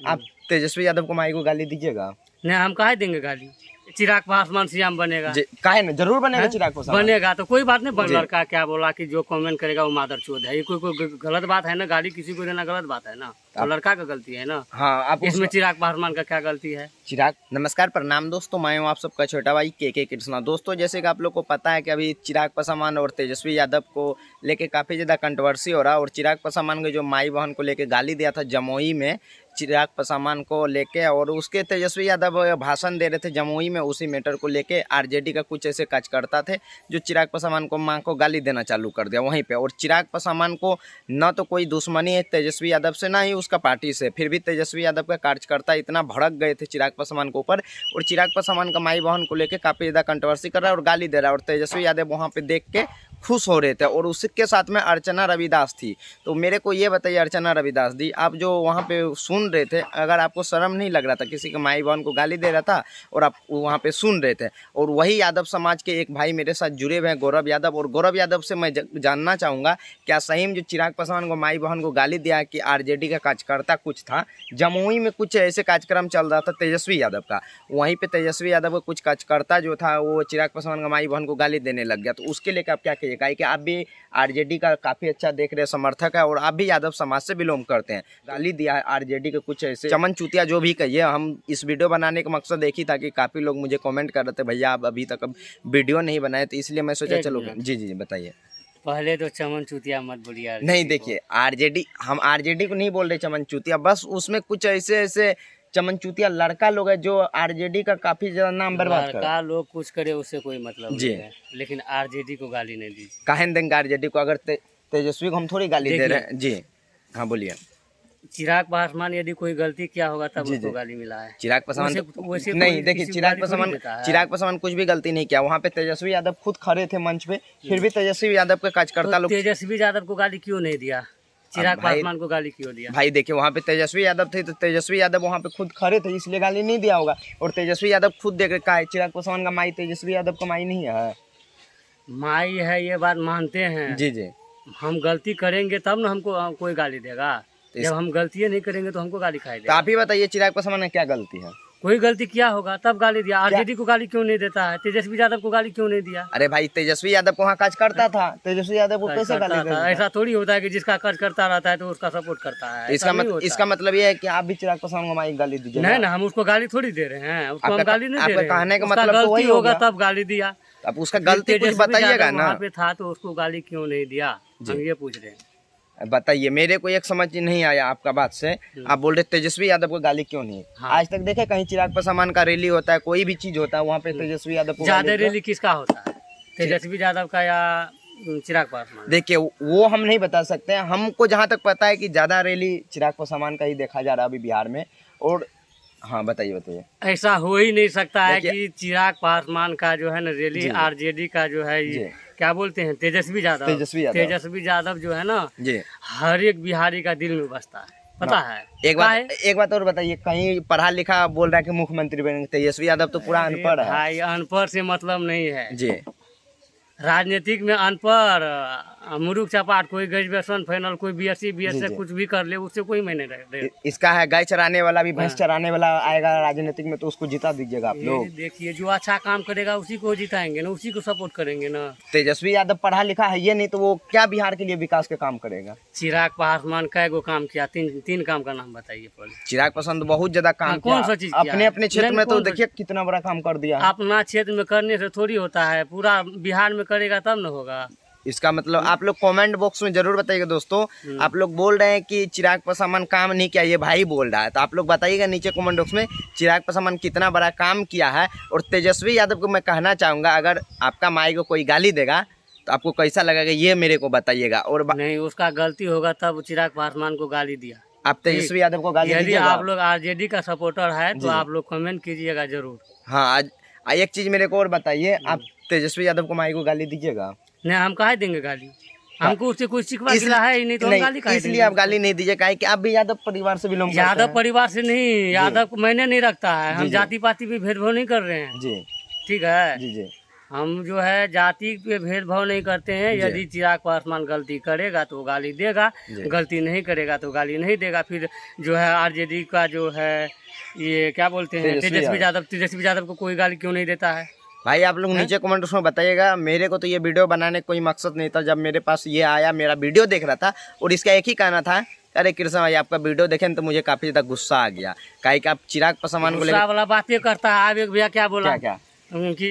आप तेजस्वी यादव को माई को गाली दीजिएगा? नहीं, हम काहे देंगे गाली? चिराग पासवान सीएम बनेगा, काहे ना, जरूर बनेगा चिराग पासवान। बनेगा तो कोई बात नहीं। लड़का क्या बोला कि जो कमेंट करेगा वो मादरचोद है, ये कोई गलत बात है ना? गाली किसी को देना गलत बात है ना? तो लड़का का गलती है ना? हाँ, आप इसमें चिराग पासवान का क्या गलती है? चिराग, नमस्कार, प्रणाम दोस्तों, मैं हूं आप सबका छोटा भाई के कृष्णा। दोस्तों, जैसे कि आप लोग को पता है कि अभी चिराग पासवान और तेजस्वी यादव को लेके काफ़ी ज़्यादा कंट्रोवर्सी हो रहा है। और चिराग पासवान के जो माई बहन को लेके गाली दिया था जमुई में, चिराग पासवान को लेके, और उसके तेजस्वी यादव भाषण दे रहे थे जमुई में, उसी मैटर को लेके आरजेडी का कुछ ऐसे कार्यकर्ता थे जो चिराग पासवान को मां को गाली देना चालू कर दिया वहीं पे। और चिराग पासवान को न तो कोई दुश्मनी है तेजस्वी यादव से, ना ही उसका पार्टी से, फिर भी तेजस्वी यादव का कार्यकर्ता इतना भड़क गए थे चिराग पासवान के ऊपर, और चिराग पासवान का माई बहन को लेके काफ़ी ज़्यादा कंट्रोवर्सी कर रहा है और गाली दे रहा है। और तेजस्वी यादव वहाँ पे देख के खुश हो रहे थे, और उसके साथ में अर्चना रविदास थी। तो मेरे को ये बताइए अर्चना रविदास दी, आप जो वहाँ पे सुन रहे थे, अगर आपको शर्म नहीं लग रहा था, किसी के माई बहन को गाली दे रहा था और आप वहाँ पे सुन रहे थे? और वही यादव समाज के एक भाई मेरे साथ जुड़े हुए हैं, गौरव यादव, और गौरव यादव से मैं जानना चाहूँगा क्या सही में जो चिराग पासवान को माई बहन को गाली दिया कि आरजेडी का कार्यकर्ता कुछ था, जमुई में कुछ ऐसे कार्यक्रम चल रहा था तेजस्वी यादव का, वहीं पे तेजस्वी यादव का कुछ कार्यकर्ता जो था वो चिराग पासवान का माई बहन को गाली देने लग गया, तो उसके लेकर आप क्या कहिएगा? कि आप भी आरजेडी का काफ़ी अच्छा देख रहे समर्थक है और आप भी यादव समाज से बिलोंग करते हैं, गाली दिया है आरजेडी के कुछ ऐसे चमन चूतिया जो भी कहिए। हम इस वीडियो बनाने का मकसद एक ही था कि काफ़ी लोग मुझे कमेंट कर रहे थे भैया आप अभी तक वीडियो नहीं बनाए, तो इसलिए मैं सोचा चलो। जी जी बताइए। पहले तो चमन चूतिया मत बोलिए। नहीं देखिए, आरजेडी, हम आरजेडी को नहीं बोल रहे चमन चूतिया, बस उसमें कुछ ऐसे ऐसे चमन चूतिया लड़का लोग है जो आरजेडी का काफी ज्यादा नाम बर्बाद कर। लड़का लोग कुछ करे उससे कोई मतलब नहीं है, लेकिन आरजेडी को गाली नहीं दीजिए। काहे देंगे आरजेडी को? अगर तेजस्वी को हम थोड़ी गाली दे रहे हैं। जी हाँ बोलिए। चिराग पासवान यदि कोई गलती किया होगा तब उसको गाली मिला है। चिराग पासवान नहीं, देखिए चिराग पासवान कुछ भी गलती नहीं किया। वहाँ पे तेजस्वी यादव खुद खड़े थे मंच पे, फिर भी तेजस्वी यादव के कार्यकर्ता लोग तेजस्वी यादव को गाली क्यों नहीं दिया? चिराग पासवान को गाली क्यों दिया? भाई देखिए, वहाँ पे तेजस्वी यादव थे तो तेजस्वी यादव वहाँ पे खुद खड़े थे, इसलिए गाली नहीं दिया होगा। और तेजस्वी यादव खुद देख रहे का चिराग पासवान का माई तेजस्वी यादव का माई नहीं है। माई है, ये बात मानते हैं। जी जी। हम गलती करेंगे तब ना हमको कोई गाली देगा, जब हम गलती नहीं करेंगे तो हमको गाली खाएगा। तो आप ही बताइए चिराग पासवान ने क्या गलती है? कोई गलती किया होगा तब गाली दिया। आरजेडी को गाली क्यों नहीं देता है? तेजस्वी यादव को गाली क्यों नहीं दिया? अरे भाई तेजस्वी यादव को वहाँ काज करता था, तेजस्वी यादव को कैसे गाली देता? ऐसा थोड़ी होता है कि जिसका काज करता रहता है तो उसका सपोर्ट करता है। इसका मतलब ये है कि आप भी चिराग पासवान को माई गाली दीजिए? नहीं ना, हम उसको गाली थोड़ी दे रहे हैं, उसको हम गाली नहीं दे रहे हैं। कहने का मतलब गलती होगा तब गाली दिया। अब उसका गलती कुछ बताइएगा ना। वहाँ पे था तो उसको गाली क्यों नहीं दिया, हम ये पूछ रहे हैं। बताइए, मेरे को एक समझ नहीं आया आपका बात से। आप बोल रहे तेजस्वी यादव को गाली क्यों नहीं? हाँ। आज तक देखे कहीं चिराग पासवान का रैली होता है, कोई भी चीज होता है, वहाँ पे तेजस्वी यादव को ज्यादा रैली किसका होता है, तेजस्वी यादव का या चिराग पासवान? देखिए वो हम नहीं बता सकते हैं, हमको जहाँ तक पता है कि ज्यादा रैली चिराग पासवान का ही देखा जा रहा है अभी बिहार में। और हाँ बताइए। ऐसा हो ही नहीं सकता है कि चिराग पासवान का जो है ना रैली आरजेडी का जो है क्या बोलते हैं तेजस्वी यादव जो है ना हर एक बिहारी का दिल में बसता है, पता है। एक बात और बताइए, कहीं पढ़ा लिखा बोल रहा है कि मुख्यमंत्री बनेंगे, तेजस्वी यादव तो पूरा अनपढ़ है। भाई अनपढ़ से मतलब नहीं है जी, राजनीतिक में अनपढ़ मुरुख चपाट, कोई ग्रेजुएशन फाइनल, कोई बीएससी बीएससी कुछ भी कर ले, उससे कोई मैंने रहे। इसका है गाय चराने वाला भी भैंस चराने वाला आएगा राजनीतिक में, तो उसको जिता दीजिएगा आप लोग। देखिए जो अच्छा काम करेगा उसी को जिताएंगे ना, उसी को सपोर्ट करेंगे ना। तेजस्वी यादव पढ़ा लिखा है ये नहीं, तो वो क्या बिहार के लिए विकास के काम करेगा? चिराग पासवान कै गो काम किया? तीन काम का नाम बताइए पहले। चिराग पासवान बहुत ज्यादा काम कौन सा चीज अपने क्षेत्र में, तो देखिए कितना बड़ा काम कर दिया। अपना क्षेत्र में करने से थोड़ी होता है, पूरा बिहार में करेगा तब न होगा। इसका मतलब आप लोग कमेंट बॉक्स में जरूर बताइएगा दोस्तों। आप लोग बोल रहे हैं कि चिराग पासवान काम नहीं किया, ये भाई बोल रहा है, तो आप लोग बताइएगा नीचे कमेंट बॉक्स में चिराग पासवान कितना बड़ा काम किया है। और तेजस्वी यादव को मैं कहना चाहूँगा, अगर आपका माई को कोई गाली देगा तो आपको कैसा लगेगा ये मेरे को बताइएगा। और नहीं, उसका गलती होगा तब चिराग पासवान को गाली दिया। आप तेजस्वी यादव को गाली यदि आप लोग आरजेडी का सपोर्टर है तो आप लोग कमेंट कीजिएगा जरूर। हाँ, एक चीज मेरे को और बताइए, आप तेजस्वी यादव को माई को गाली दीजिएगा? नहीं, हम काहे देंगे गाली? हमको उससे कोई शिकवा गिला है ही नहीं, तो हम गाली काहे देंगे? इसलिए आप गाली नहीं दीजिएगा कि आप भी यादव परिवार से बिलोंग करते हैं। यादव परिवार से नहीं, यादव मैंने नहीं रखता है, हम जाति पाति भी भेदभाव नहीं कर रहे हैं। जी ठीक है जी जी। हम जो है जाति पे भेदभाव नहीं करते हैं। यदि चिराग पासवान गलती करेगा तो गाली देगा, गलती नहीं करेगा तो गाली नहीं देगा। फिर जो है आरजेडी का जो है ये क्या बोलते हैं तेजस्वी यादव को कोई गाली क्यों नहीं देता है? भाई आप लोग नीचे कमेंट्स में बताइएगा। मेरे को तो ये वीडियो बनाने का कोई मकसद नहीं था। जब मेरे पास ये आया, मेरा वीडियो देख रहा था और इसका एक ही कहना था, अरे कृष्ण भाई आपका वीडियो देखें तो मुझे काफी ज्यादा गुस्सा आ गया। काहे कि आप चिराग पासवान को वाला बातें करता है। आप एक भैया क्या बोला क्या कि